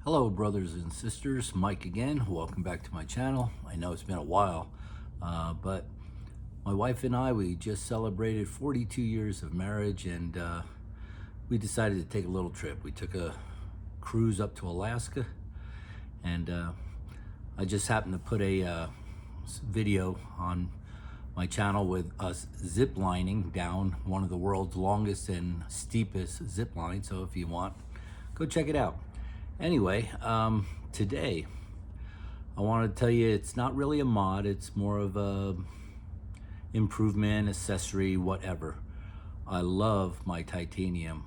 Hello brothers and sisters, Mike again. Welcome back to my channel. I know it's been a while, but my wife and I, we just celebrated 42 years of marriage, and we decided to take a little trip. We took a cruise up to Alaska, and I just happened to put a video on my channel with us zip lining down one of the world's longest and steepest zip lines. So if you want, go check it out. Anyway, today I want to tell you it's not really a mod, it's more of a improvement, accessory, whatever. I love my titanium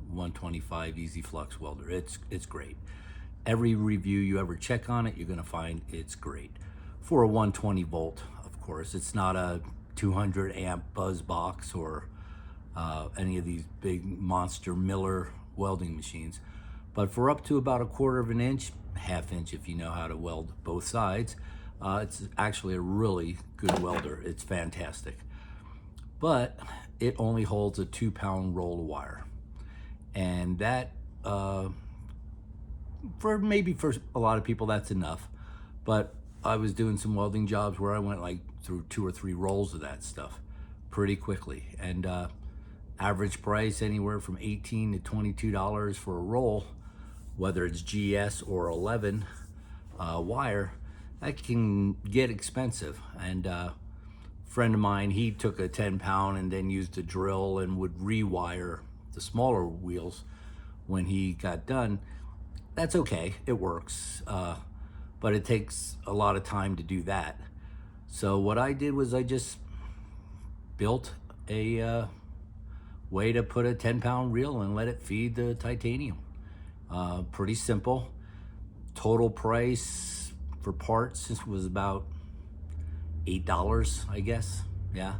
125 Easy Flux welder. It's great. Every review you ever check on it, you're gonna find it's great. For a 120 volt, of course. It's not a 200 amp buzz box or any of these big monster Miller welding machines. But for up to about 1/4 of an inch, ½ inch if you know how to weld both sides, it's actually a really good welder. It's fantastic. But it only holds a 2-pound roll of wire. And that, for a lot of people, that's enough. But I was doing some welding jobs where I went like through 2 or 3 rolls of that stuff pretty quickly. And average price anywhere from $18 to $22 for a roll, whether it's GS or 11 wire. That can get expensive. And a friend of mine, he took a 10-pound and then used a drill and would rewire the smaller wheels when he got done. That's okay, it works, but it takes a lot of time to do that. So what I did was I just built a way to put a 10-pound reel and let it feed the titanium. Pretty simple. Total price for parts was about $8, I guess. Yeah,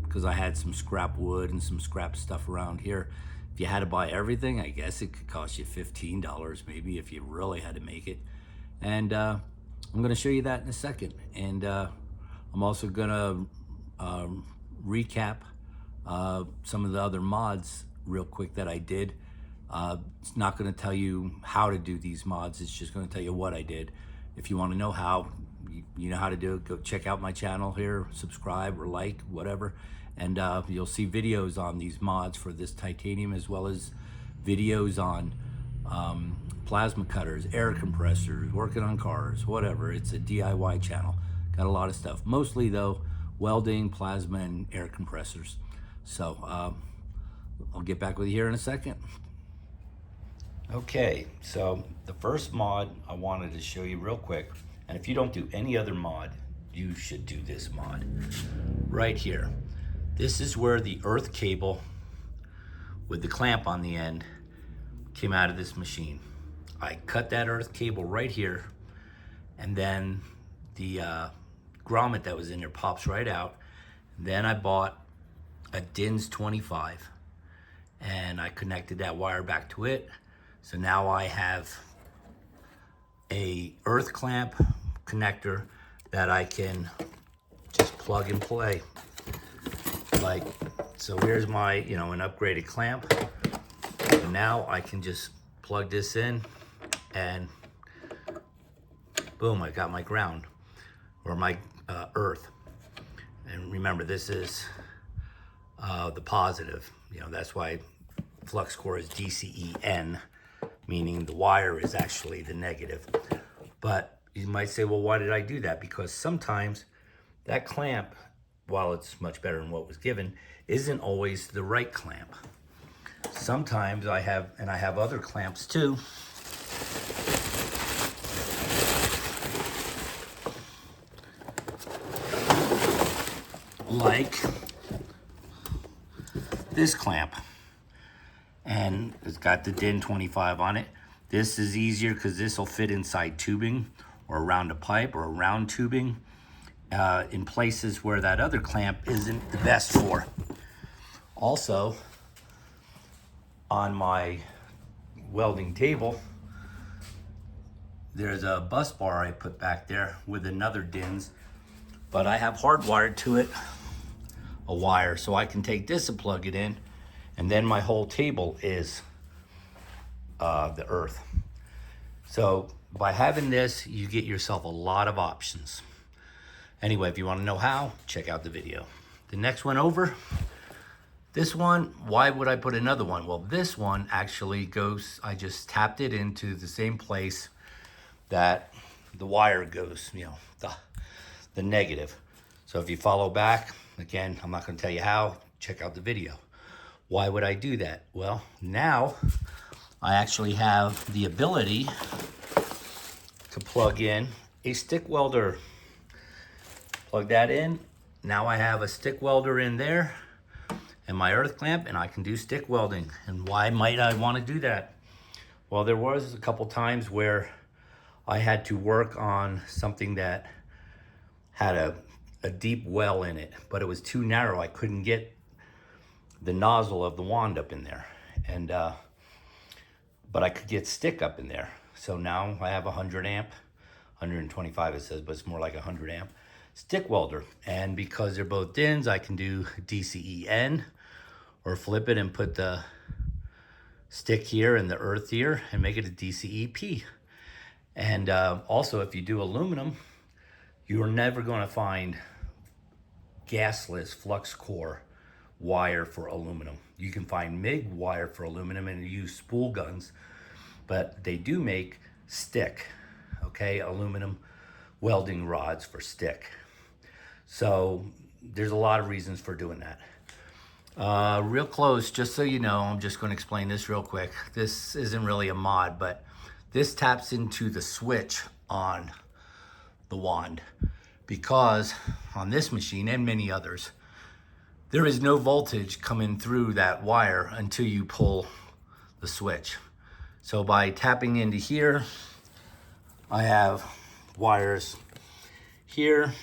because I had some scrap wood and some scrap stuff around here. If you had to buy everything, I guess it could cost you $15 maybe if you really had to make it. And I'm going to show you that in a second. And I'm also going to recap some of the other mods real quick that I did. It's not going to tell you how to do these mods, it's just going to tell you what I did. If you want to know how, you know how to do it, go check out my channel here, subscribe or like, whatever, and you'll see videos on these mods for this titanium, as well as videos on plasma cutters, air compressors, working on cars, whatever. It's a DIY channel. Got a lot of stuff, mostly though welding, plasma, and air compressors. So I'll get back with you here in a second. Okay, so the first mod I wanted to show you real quick, and if you don't do any other mod, you should do this mod right here. This is where the earth cable with the clamp on the end came out of this machine. I cut that earth cable right here, and then the grommet that was in there pops right out. Then I bought a DINS 25 and I connected that wire back to it. So now I have a earth clamp connector that I can just plug and play. Like, so here's my, an upgraded clamp. And now I can just plug this in and boom, I got my ground, or my earth. And remember, this is the positive. That's why flux core is DCEN, meaning the wire is actually the negative. But you might say, well, why did I do that? Because sometimes that clamp, while it's much better than what was given, isn't always the right clamp. Sometimes I have other clamps too. Like this clamp. And it's got the DIN 25 on it. This is easier because this will fit inside tubing or around a pipe or around tubing in places where that other clamp isn't the best for. Also, on my welding table, there's a bus bar I put back there with another DINS, but I have hardwired to it a wire. So I can take this and plug it in, and then my whole table is the earth. So by having this, you get yourself a lot of options. Anyway, if you want to know how, check out the video. The next one over, this one, why would I put another one? Well, this one actually goes, I just tapped it into the same place that the wire goes, you know, the negative. So if you follow back, again, I'm not going to tell you how, check out the video. Why would I do that? Well, now I actually have the ability to plug in a stick welder. Plug that in. Now I have a stick welder in there and my earth clamp, and I can do stick welding. And why might I want to do that? Well, there was a couple times where I had to work on something that had a deep well in it, but it was too narrow. I couldn't get the nozzle of the wand up in there, and but I could get stick up in there. So now I have 100 amp, 125 it says, but it's more like 100 amp stick welder. And because they're both DINs, I can do DCEN or flip it and put the stick here and the earth here and make it a DCEP. And also, if you do aluminum, you're never going to find gasless flux core wire for aluminum. You can find MIG wire for aluminum and use spool guns, but they do make stick, okay, aluminum welding rods for stick. So there's a lot of reasons for doing that. Real close, just so you know, I'm just going to explain this real quick. This isn't really a mod, but this taps into the switch on the wand, because on this machine and many others, there is no voltage coming through that wire until you pull the switch. So by tapping into here, I have wires here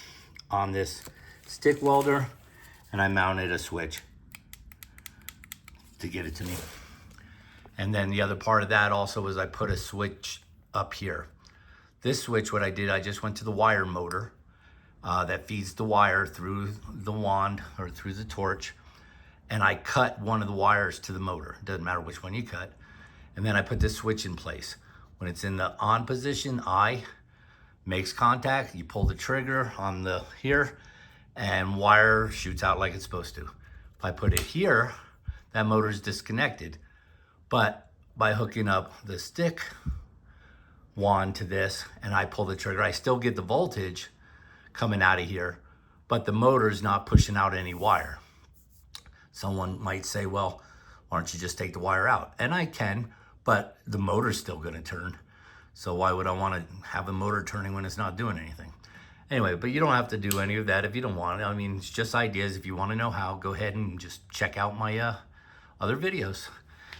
on this stick welder, and I mounted a switch to get it to me. And then the other part of that also was I put a switch up here. This switch, what I did, I just went to the wire motor that feeds the wire through the wand or through the torch, and I cut one of the wires to the motor. It doesn't matter which one you cut. And then I put this switch in place. When it's in the on position, I makes contact, you pull the trigger on the here, and wire shoots out like it's supposed to. If I put it here, that motor is disconnected. But by hooking up the stick wand to this and I pull the trigger, I still get the voltage coming out of here, but the motor's not pushing out any wire. Someone might say, well, why don't you just take the wire out? And I can, but the motor's still gonna turn. So why would I want to have the motor turning when it's not doing anything? Anyway, but you don't have to do any of that if you don't want it. I mean, it's just ideas. If you want to know how, go ahead and just check out my other videos.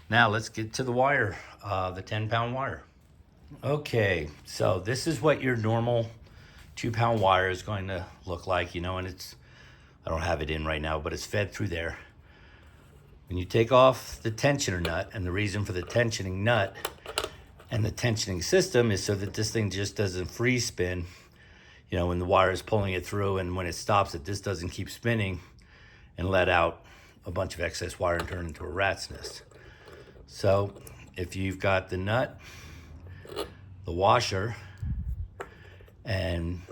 Now let's get to the wire, the 10-pound wire. Okay, so this is what your normal 2-pound wire is going to look like, you know, and it's, I don't have it in right now, but it's fed through there. When you take off the tensioner nut, and the reason for the tensioning nut and the tensioning system is so that this thing just doesn't free spin, you know, when the wire is pulling it through, and when it stops it, this doesn't keep spinning and let out a bunch of excess wire and turn into a rat's nest. So if you've got the nut, the washer, and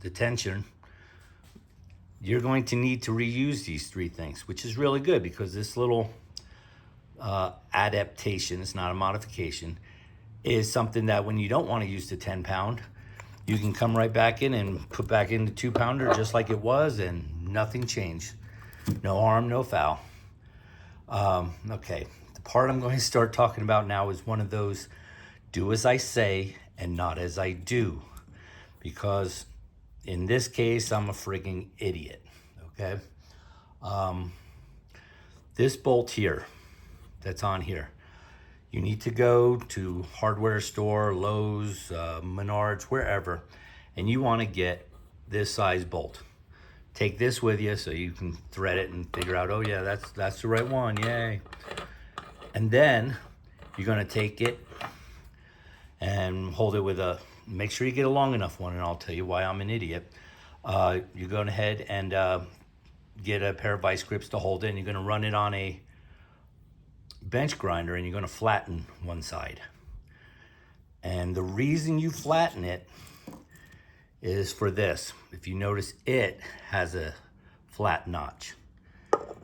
the tension, you're going to need to reuse these three things, which is really good because this little adaptation, it's not a modification, is something that when you don't want to use the 10-pound, you can come right back in and put back in the 2-pounder just like it was, and nothing changed. No harm, no foul. Okay, the part I'm going to start talking about now is one of those do as I say and not as I do, because in this case, I'm a frigging idiot, okay? This bolt here, that's on here, you need to go to hardware store, Lowe's, Menards, wherever, and you want to get this size bolt. Take this with you so you can thread it and figure out, oh yeah, that's the right one, yay. And then you're going to take it and hold it with a, make sure you get a long enough one, and I'll tell you why I'm an idiot. You're going ahead and get a pair of vice grips to hold it, and you're gonna run it on a bench grinder, and you're gonna flatten one side. And the reason you flatten it is for this. If you notice, it has a flat notch.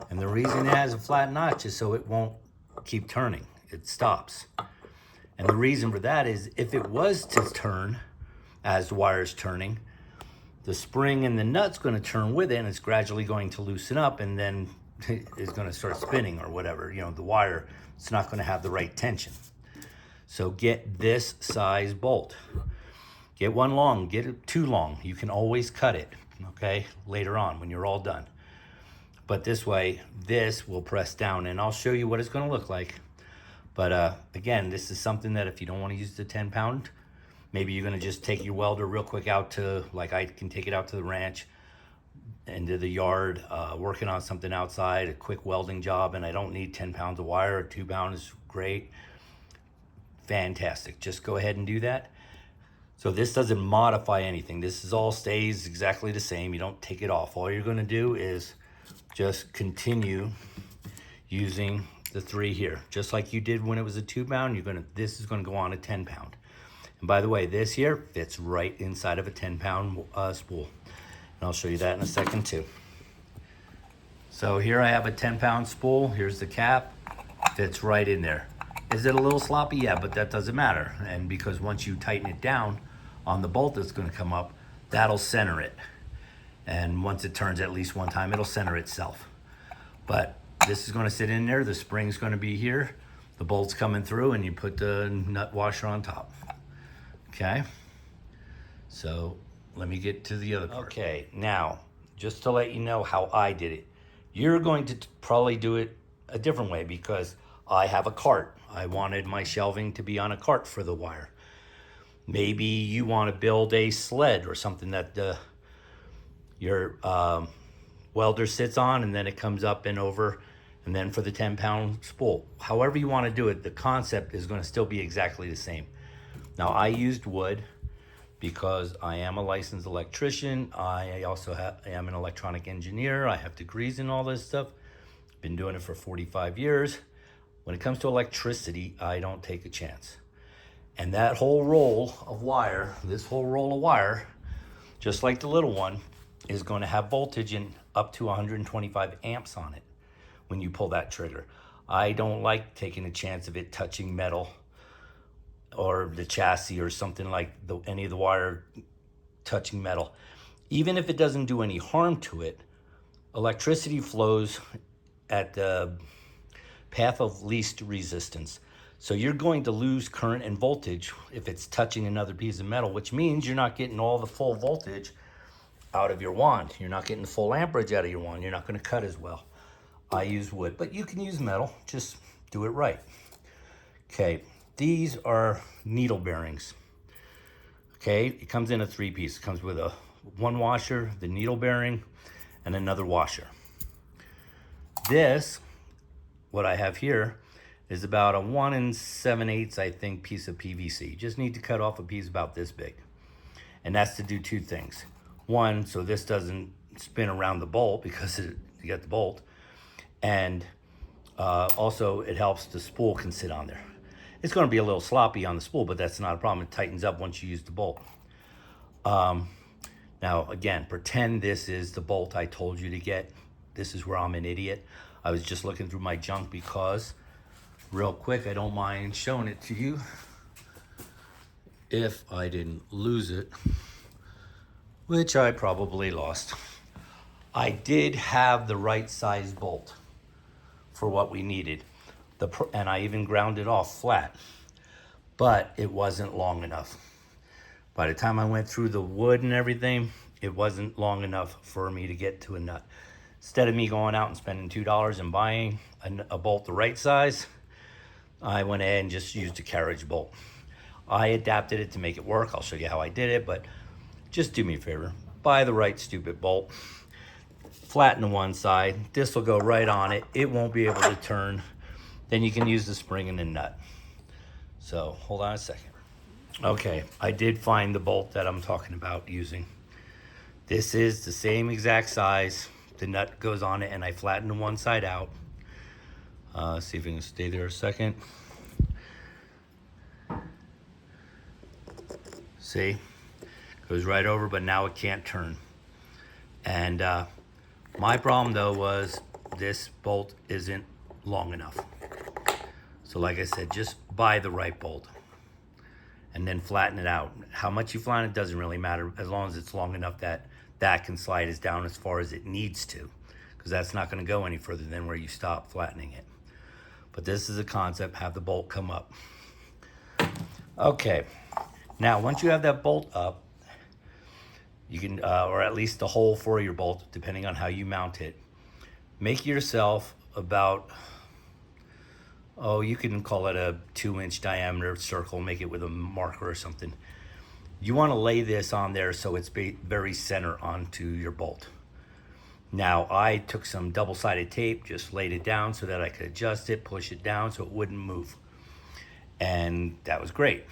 And the reason it has a flat notch is so it won't keep turning. It stops. And the reason for that is if it was to turn as the wire is turning, the spring and the nut's going to turn with it, and it's gradually going to loosen up, and then it's going to start spinning or whatever. You know, the wire, it's not going to have the right tension. So get this size bolt. Get one long, get it too long. You can always cut it, okay, later on when you're all done. But this way, this will press down, and I'll show you what it's gonna look like. But again, this is something that if you don't wanna use the 10 pound, maybe you're gonna just take your welder real quick out to, like I can take it out to the ranch, into the yard, working on something outside, a quick welding job, and I don't need 10 pounds of wire. A 2 pound is great. Fantastic, just go ahead and do that. So this doesn't modify anything. This is all stays exactly the same. You don't take it off. All you're gonna do is just continue using the 3 here. Just like you did when it was a 2 pound, this is gonna go on a 10 pound. And by the way, this here fits right inside of a 10 pound spool. And I'll show you that in a second too. So here I have a 10 pound spool. Here's the cap, fits right in there. Is it a little sloppy? Yeah, but that doesn't matter. And because once you tighten it down on the bolt that's gonna come up, that'll center it. And once it turns at least one time, it'll center itself. But this is gonna sit in there, the spring's gonna be here, the bolt's coming through, and you put the nut washer on top. Okay? So let me get to the other part. Okay, now, just to let you know how I did it, you're going to probably do it a different way because I have a cart. I wanted my shelving to be on a cart for the wire. Maybe you want to build a sled or something that your welder sits on, and then it comes up and over, and then for the 10 pound spool. However you want to do it, the concept is going to still be exactly the same. Now I used wood because I am a licensed electrician. I also am an electronic engineer. I have degrees in all this stuff. Been doing it for 45 years. When it comes to electricity, I don't take a chance. And that whole roll of wire, this whole roll of wire, just like the little one, is going to have voltage in up to 125 amps on it when you pull that trigger. I don't like taking a chance of it touching metal or the chassis or something like any of the wire touching metal. Even if it doesn't do any harm to it, electricity flows at the path of least resistance. So you're going to lose current and voltage if it's touching another piece of metal, which means you're not getting all the full voltage out of your wand. You're not getting the full amperage out of your wand. You're not going to cut as well. I use wood, but you can use metal. Just do it right. Okay, these are needle bearings. Okay, it comes in a 3-piece. It comes with a 1 washer, the needle bearing, and another washer. This, what I have here, is about a 1 7/8, I think, piece of PVC. You just need to cut off a piece about this big. And that's to do 2 things. One, so this doesn't spin around the bolt because you got the bolt. And also it helps the spool can sit on there. It's going to be a little sloppy on the spool, but that's not a problem. It tightens up once you use the bolt. Now, again, pretend this is the bolt I told you to get. This is where I'm an idiot. I was just looking through my junk because, real quick, I don't mind showing it to you if I didn't lose it, which I probably lost. I did have the right size bolt for what we needed. And I even ground it off flat, but it wasn't long enough. By the time I went through the wood and everything, it wasn't long enough for me to get to a nut. Instead of me going out and spending $2 and buying a bolt the right size, I went ahead and just used a carriage bolt. I adapted it to make it work. I'll show you how I did it, but just do me a favor. Buy the right stupid bolt. Flatten the one side. This will go right on it. It won't be able to turn. Then you can use the spring and the nut. So hold on a second. Okay, I did find the bolt that I'm talking about using. This is the same exact size, the nut goes on it, and I flatten the one side out. See if we can stay there a second. See, goes right over, but now it can't turn. And my problem though was this bolt isn't long enough. So like I said, just buy the right bolt and then flatten it out. How much you flatten it doesn't really matter, as long as it's long enough that that can slide as down as far as it needs to, because that's not going to go any further than where you stop flattening it. But this is a concept, have the bolt come up. Okay, now once you have that bolt up, you can, or at least the hole for your bolt, depending on how you mount it, make yourself about, you can call it a 2-inch diameter circle, make it with a marker or something. You want to lay this on there so it's very center onto your bolt. Now, I took some double-sided tape, just laid it down so that I could adjust it, push it down so it wouldn't move. And that was great.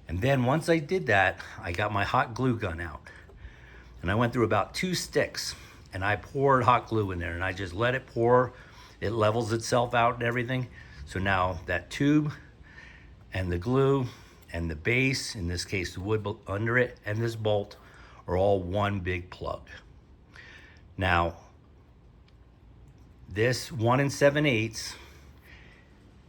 And then once I did that, I got my hot glue gun out. And I went through about 2 sticks, and I poured hot glue in there, and I just let it pour. It levels itself out and everything. So now that tube and the glue and the base, in this case the wood under it, and this bolt are all one big plug. Now, this 1 7/8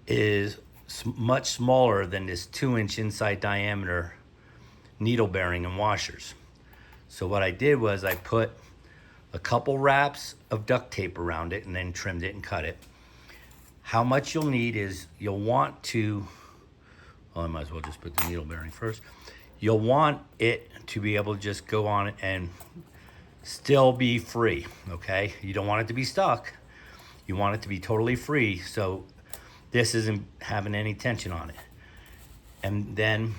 is much smaller than this 2-inch inside diameter needle bearing and washers. So what I did was I put a couple wraps of duct tape around it and then trimmed it and cut it. How much you'll need is, you'll want to, I might as well just put the needle bearing first. You'll want it to be able to just go on and still be free, okay? You don't want it to be stuck. You want it to be totally free, so this isn't having any tension on it. And then,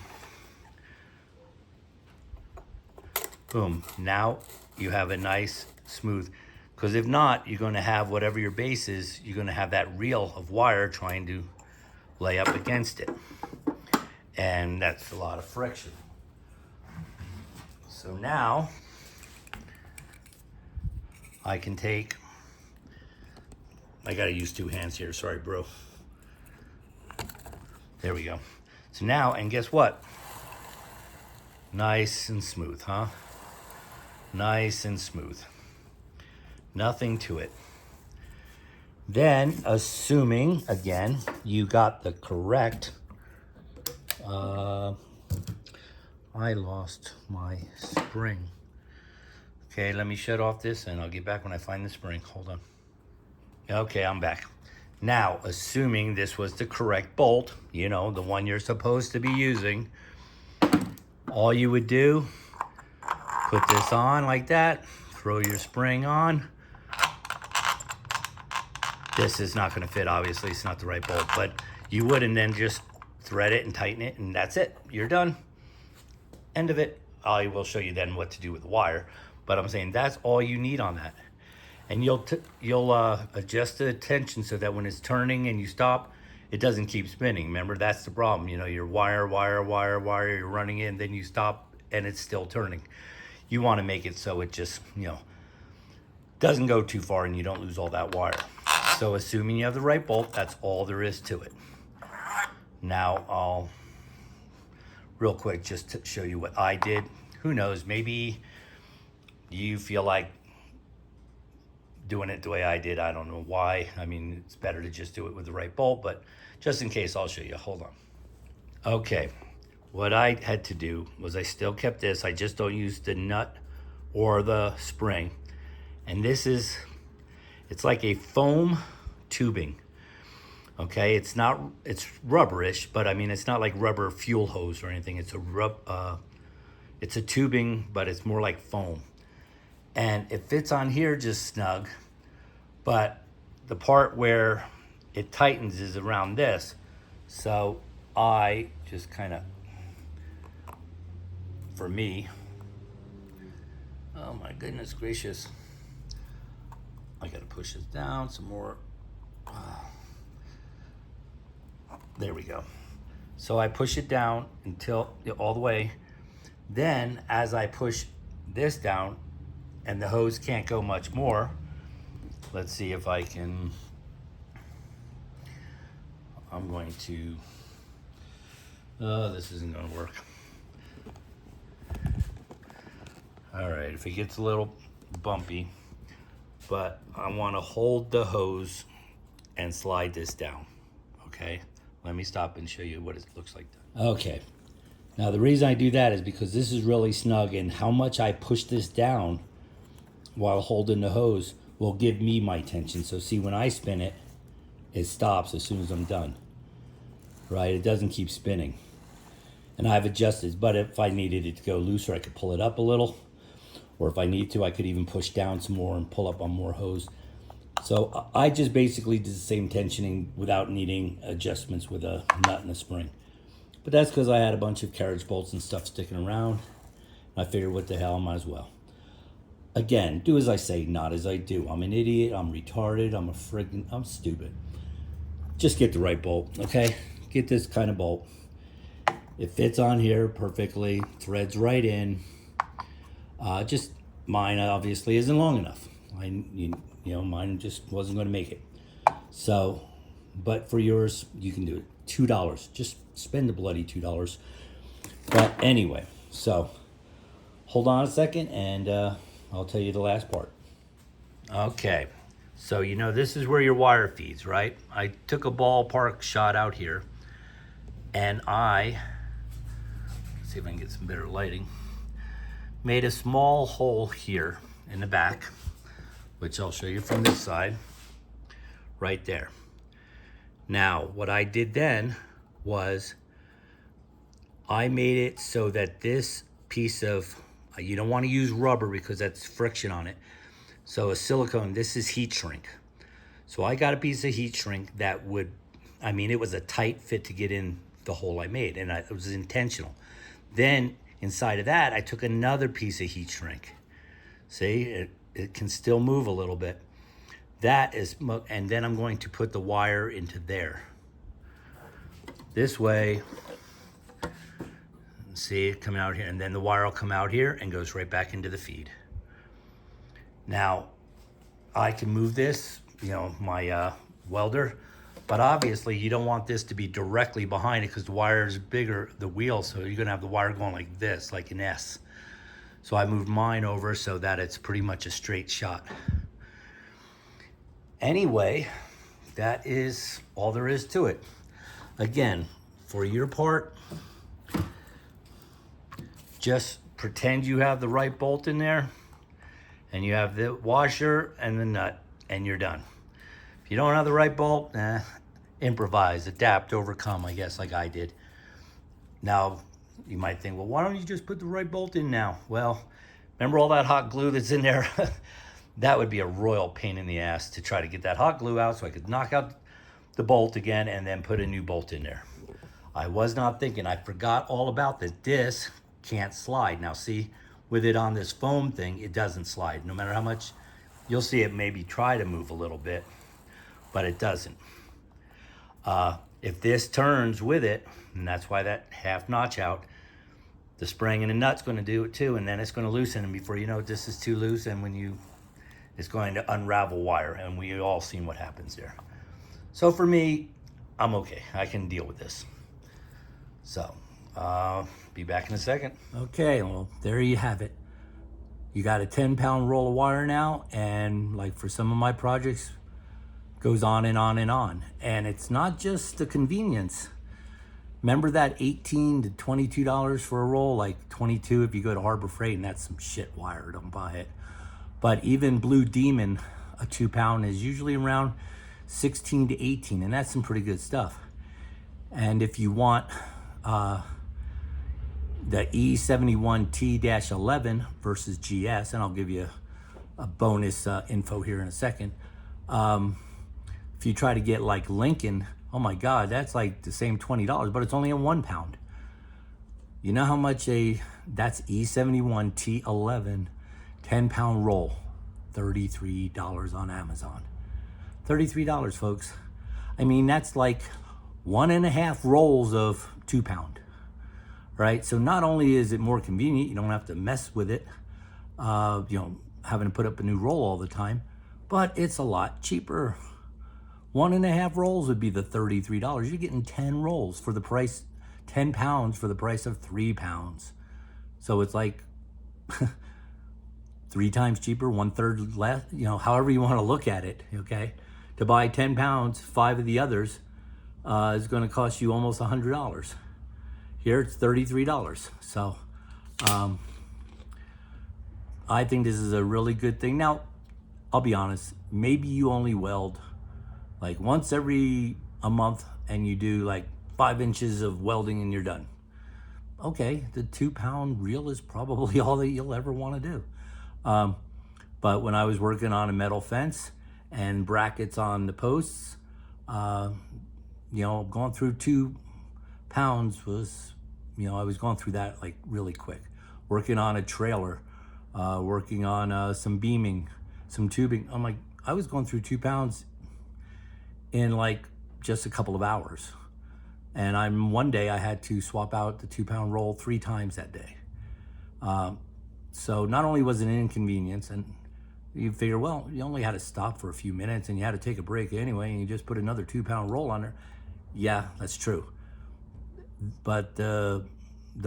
boom, now you have a nice smooth, because if not, you're going to have whatever your base is, you're going to have that reel of wire trying to lay up against it. And that's a lot of friction. So now I can take, I got to use 2 hands here, sorry bro. There we go. So now, and guess what? Nice and smooth, huh? Nice and smooth. Nothing to it. Then, assuming, again, you got the correct, I lost my spring. Okay, let me shut off this and I'll get back when I find the spring. Hold on. Okay, I'm back. Now, assuming this was the correct bolt, you know, the one you're supposed to be using, all you would do, put this on like that, throw your spring on. This is not going to fit, obviously, it's not the right bolt, but you would, and then just thread it and tighten it, and that's it. You're done. End of it. I will show you then what to do with the wire, but I'm saying that's all you need on that. And you'll adjust the tension so that when it's turning and you stop, it doesn't keep spinning. Remember, that's the problem. You know, you're wire, you're running in, then you stop and it's still turning. You want to make it so it just, you know, doesn't go too far and you don't lose all that wire. So assuming you have the right bolt, that's all there is to it. Now I'll, real quick, just to show you what I did. Who knows, maybe you feel like doing it the way I did. I don't know why. I mean, it's better to just do it with the right bolt, but just in case, I'll show you. Hold on. Okay, what I had to do was I still kept this. I just don't use the nut or the spring. And this is, it's like a foam tubing. Okay, it's rubberish, but I mean, it's not like rubber fuel hose or anything. It's it's a tubing, but it's more like foam. And it fits on here just snug, but the part where it tightens is around this. So I just kind of, for me, oh my goodness gracious, I gotta push this down some more. There we go. So I push it down until all the way. Then as I push this down, and the hose can't go much more. Let's see if I can, I'm going to, oh, this isn't gonna work. All right, if it gets a little bumpy, but I wanna hold the hose and slide this down, okay? Let me stop and show you what it looks like. Okay, now the reason I do that is because this is really snug, and how much I push this down while holding the hose will give me my tension. So see, when I spin it, it stops as soon as I'm done, right? It doesn't keep spinning. And I've adjusted, but if I needed it to go looser, I could pull it up a little, or if I need to, I could even push down some more and pull up on more hose. So I just basically did the same tensioning without needing adjustments with a nut and a spring. But that's because I had a bunch of carriage bolts and stuff sticking around. I figured, what the hell, I might as well. Again, do as I say, not as I do. I'm an idiot, I'm retarded, I'm stupid. Just get the right bolt, okay? Get this kind of bolt. It fits on here perfectly, threads right in. Just mine obviously isn't long enough. Mine just wasn't going to make it. So, but for yours, you can do it. $2. Just spend the bloody $2. But anyway, so hold on a second, and I'll tell you the last part. Okay, so this is where your wire feeds, right? I took a ballpark shot out here, and let's see if I can get some better lighting, made a small hole here in the back, which I'll show you from this side, right there. Now, what I did then was I made it so that this piece of, you don't want to use rubber because that's friction on it. So a silicone, this is heat shrink. So I got a piece of heat shrink that would, it was a tight fit to get in the hole I made, and it was intentional. Then inside of that, I took another piece of heat shrink. See, it can still move a little bit. That is, and then I'm going to put the wire into there. This way, see it coming out here, and then the wire will come out here and goes right back into the feed. Now, I can move this, my welder, but obviously you don't want this to be directly behind it because the wire is bigger, the wheel, so you're gonna have the wire going like this, like an S. So I moved mine over so that it's pretty much a straight shot. Anyway, that is all there is to it. Again, for your part, just pretend you have the right bolt in there, and you have the washer and the nut, and you're done. If you don't have the right bolt, improvise, adapt, overcome, I guess, like I did. Now, you might think, well, why don't you just put the right bolt in now? Well, remember all that hot glue that's in there? That would be a royal pain in the ass to try to get that hot glue out so I could knock out the bolt again and then put a new bolt in there. I was not thinking. I forgot all about that this can't slide. Now see, with it on this foam thing, it doesn't slide. No matter how much, you'll see it maybe try to move a little bit, but it doesn't. If this turns with it, and that's why that half notch out, the spring and the nut's going to do it too, and then it's going to loosen, and before you know it, this is too loose, and it's going to unravel wire, and we all seen what happens there. So for me, I'm okay. I can deal with this. So, be back in a second. Okay, well, there you have it. You got a 10-pound roll of wire now, and like for some of my projects, goes on and on and on. And it's not just the convenience. Remember that $18 to $22 for a roll? Like $22 if you go to Harbor Freight, and that's some shit wire, don't buy it. But even Blue Demon, a 2-pound, is usually around 16 to 18, and that's some pretty good stuff. And if you want the E71T-11 versus GS, and I'll give you a bonus info here in a second. If you try to get like Lincoln, oh my God, that's like the same $20, but it's only a 1-pound. You know how much that's E71T-11 10-pound roll? $33 on Amazon. $33, folks. I mean, that's like 1.5 rolls of 2-pound, right? So not only is it more convenient, you don't have to mess with it, having to put up a new roll all the time, but it's a lot cheaper. 1.5 rolls would be the $33. You're getting 10 rolls for the price, 10 pounds for the price of 3 pounds. So it's like 3 times cheaper, 1/3 less, however you want to look at it, okay? To buy 10 pounds, 5 of the others is going to cost you almost $100. Here it's $33. So I think this is a really good thing. Now, I'll be honest, maybe you only weld like once every a month and you do like 5 inches of welding and you're done. Okay, the 2-pound reel is probably all that you'll ever want to do. But when I was working on a metal fence and brackets on the posts, going through 2 pounds was, I was going through that like really quick. Working on a trailer, working on some beaming, some tubing. I was going through 2 pounds in like just a couple of hours. And one day I had to swap out the 2-pound roll 3 times that day. So not only was it an inconvenience, and you figure, well, you only had to stop for a few minutes and you had to take a break anyway, and you just put another 2-pound roll on there. Yeah, that's true. But the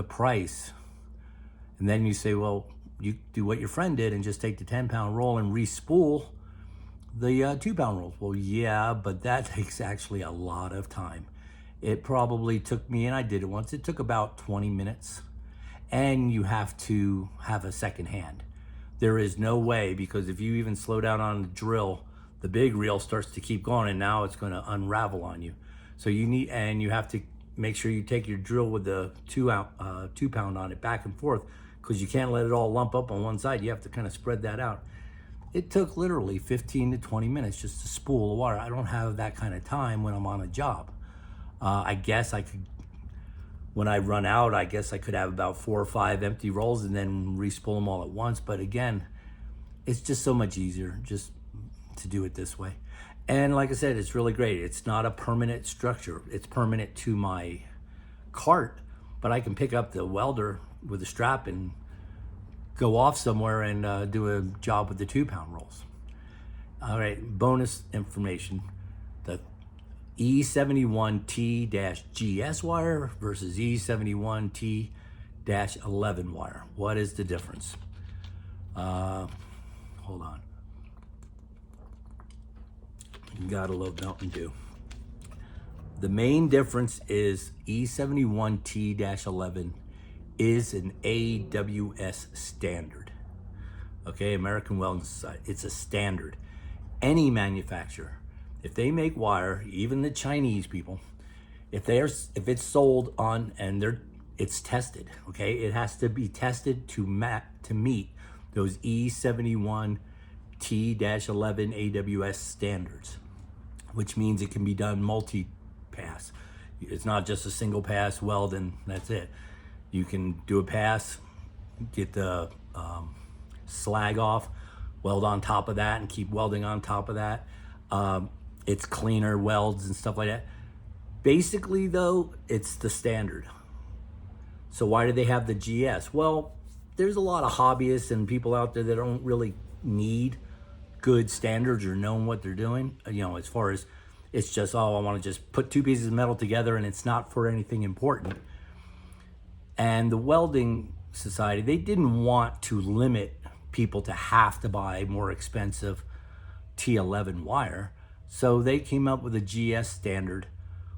price, and then you say, well, you do what your friend did and just take the 10-pound roll and re-spool the 2-pound rolls. Well, yeah, but that takes actually a lot of time. It probably took me, and I did it once, it took about 20 minutes. And you have to have a second hand. There is no way, because if you even slow down on the drill, the big reel starts to keep going and now it's going to unravel on you. So you have to make sure you take your drill with the 2-pound on it back and forth, because you can't let it all lump up on one side. You have to kind of spread that out. It took literally 15 to 20 minutes just to spool the wire. I don't have that kind of time when I'm on a job. I guess I could, when I run out, I guess I could have about 4 or 5 empty rolls and then re-spool them all at once. But again, it's just so much easier just to do it this way. And like I said, it's really great. It's not a permanent structure. It's permanent to my cart, but I can pick up the welder with a strap and go off somewhere and do a job with the 2-pound rolls. All right, bonus information. The E71T-GS wire versus E71T-11 wire. What is the difference? Hold on. Got a little Mountain Dew. The main difference is E71T-11 is an AWS standard. Okay, American Welding Society. It's a standard. Any manufacturer, if they make wire, even the Chinese people, if it's sold on and it's tested, okay, it has to be tested to meet those E71T-11 AWS standards, which means it can be done multi-pass. It's not just a single pass weld and that's it. You can do a pass, get the slag off, weld on top of that, and keep welding on top of that. It's cleaner welds and stuff like that. Basically, though, it's the standard. So why do they have the GS? Well, there's a lot of hobbyists and people out there that don't really need good standards or know what they're doing. As far as it's just, I want to just put 2 pieces of metal together and it's not for anything important. And the Welding Society, they didn't want to limit people to have to buy more expensive T11 wire. So they came up with a GS standard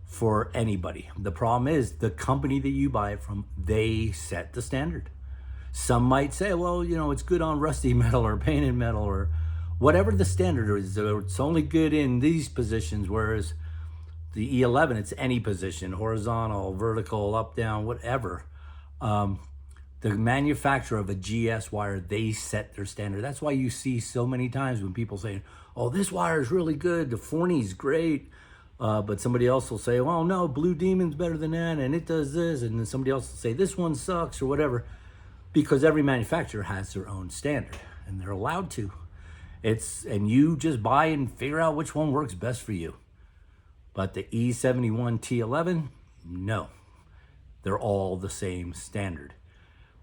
for anybody. The problem is the company that you buy it from, they set the standard. Some might say, well, it's good on rusty metal or painted metal or whatever the standard is. It's only good in these positions, whereas the E11, it's any position, horizontal, vertical, up, down, whatever. The manufacturer of a GS wire, they set their standard. That's why you see so many times when people say, oh, this wire is really good, the Forney's great, but somebody else will say, well, no, Blue Demon's better than that, and it does this, and then somebody else will say, this one sucks, or whatever, because every manufacturer has their own standard, and they're allowed to. And you just buy and figure out which one works best for you. But the E71T11, no. They're all the same standard.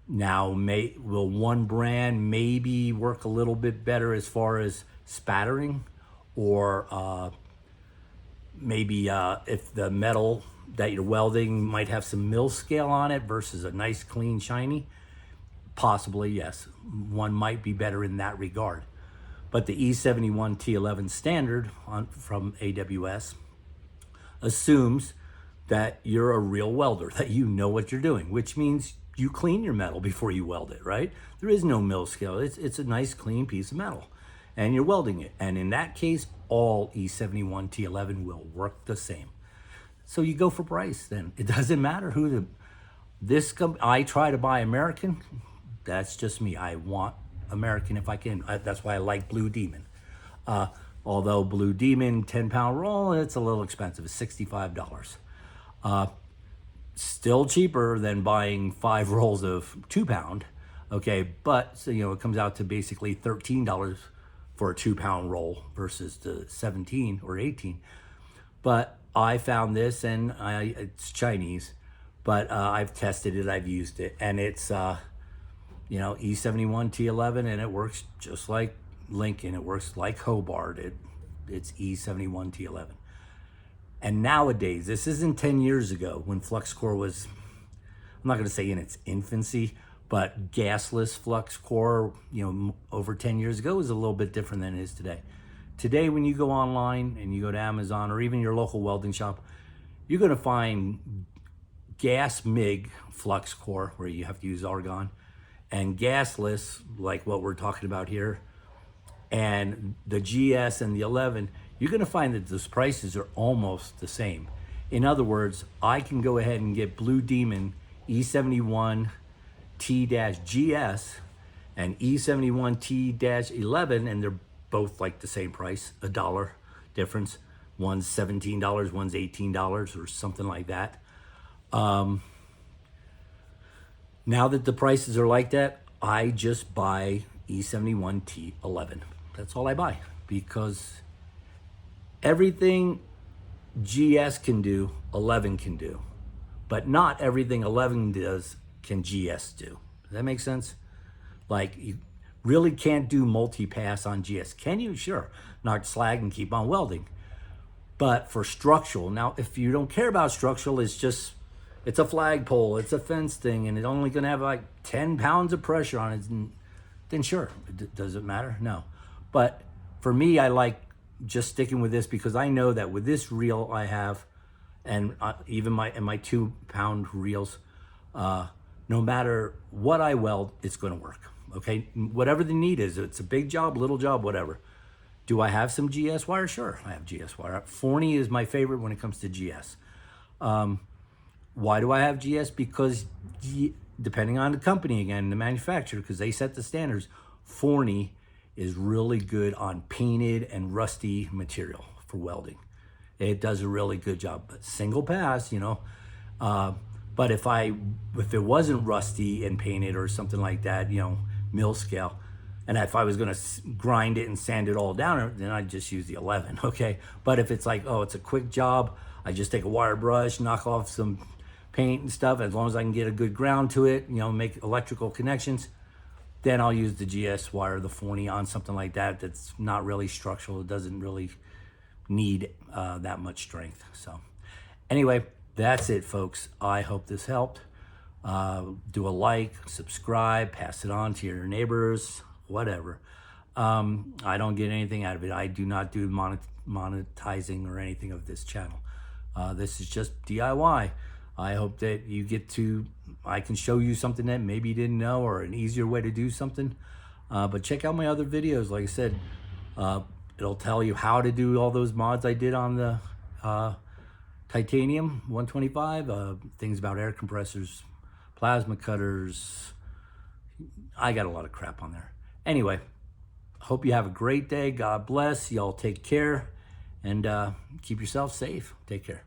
Now, will one brand maybe work a little bit better as far as spattering, or maybe if the metal that you're welding might have some mill scale on it versus a nice, clean, shiny? Possibly, yes. One might be better in that regard. But the E71 T11 standard from AWS assumes that you're a real welder, that you know what you're doing, which means you clean your metal before you weld it, right? There is no mill scale. It's a nice, clean piece of metal, and you're welding it. And in that case, all E71 T11 will work the same. So you go for price then. It doesn't matter who I try to buy American. That's just me. I want American if I can. That's why I like Blue Demon. Although Blue Demon 10-pound roll, it's a little expensive. It's $65. Still cheaper than buying 5 rolls of 2-pound. Okay, but so, it comes out to basically $13 for a 2-pound roll versus the 17 or 18. But I found this, and it's Chinese, but I've tested it, I've used it, and it's E71 T11, and it works just like Lincoln. It works like Hobart. It's E71 T11. And nowadays, this isn't 10 years ago when FluxCore was, I'm not going to say in its infancy, but gasless FluxCore, over 10 years ago was a little bit different than it is today. Today, when you go online and you go to Amazon or even your local welding shop, you're going to find gas MIG FluxCore, where you have to use argon, and gasless, like what we're talking about here, and the GS and the 11, you're going to find that those prices are almost the same. In other words, I can go ahead and get Blue Demon E71 T-GS and E71 T-11, and they're both like the same price, $1 difference. One's $17, one's $18 or something like that. Now that the prices are like that, I just buy E71 T11. That's all I buy, because everything GS can do, 11 can do. But not everything 11 does can GS do. Does that make sense? Like, you really can't do multi-pass on GS. Can you? Sure. Knock slag and keep on welding. But for structural, now if you don't care about structural, it's a flagpole, it's a fence thing, and it's only going to have like 10 pounds of pressure on it, then sure. Does it matter? No. But for me, I like just sticking with this, because I know that with this reel I have, and even my 2-pound reels, no matter what I weld, it's going to work. Okay, whatever the need is, it's a big job, little job, whatever. Do I have some GS wire? Sure, I have GS wire. Forney is my favorite when it comes to GS. Why do I have GS? Because depending on the company, again, the manufacturer, because they set the standards, Forney is really good on painted and rusty material for welding. It does a really good job. But single pass, but if it wasn't rusty and painted or something like that, mill scale, and if I was going to grind it and sand it all down, then I'd just use the 11, okay? But if it's like, it's a quick job, I just take a wire brush, knock off some paint and stuff, as long as I can get a good ground to it, make electrical connections, then I'll use the GS wire, the Forney, on something like that that's not really structural. It doesn't really need that much strength. So anyway, that's it, folks. I hope this helped. Do a like, subscribe, pass it on to your neighbors, whatever. I don't get anything out of it. I do not do monetizing or anything of this channel. This is just DIY. I hope that I can show you something that maybe you didn't know, or an easier way to do something. But check out my other videos. Like I said, it'll tell you how to do all those mods I did on the titanium 125, things about air compressors, plasma cutters. I got a lot of crap on there. Anyway, hope you have a great day. God bless. Y'all take care, and keep yourself safe. Take care.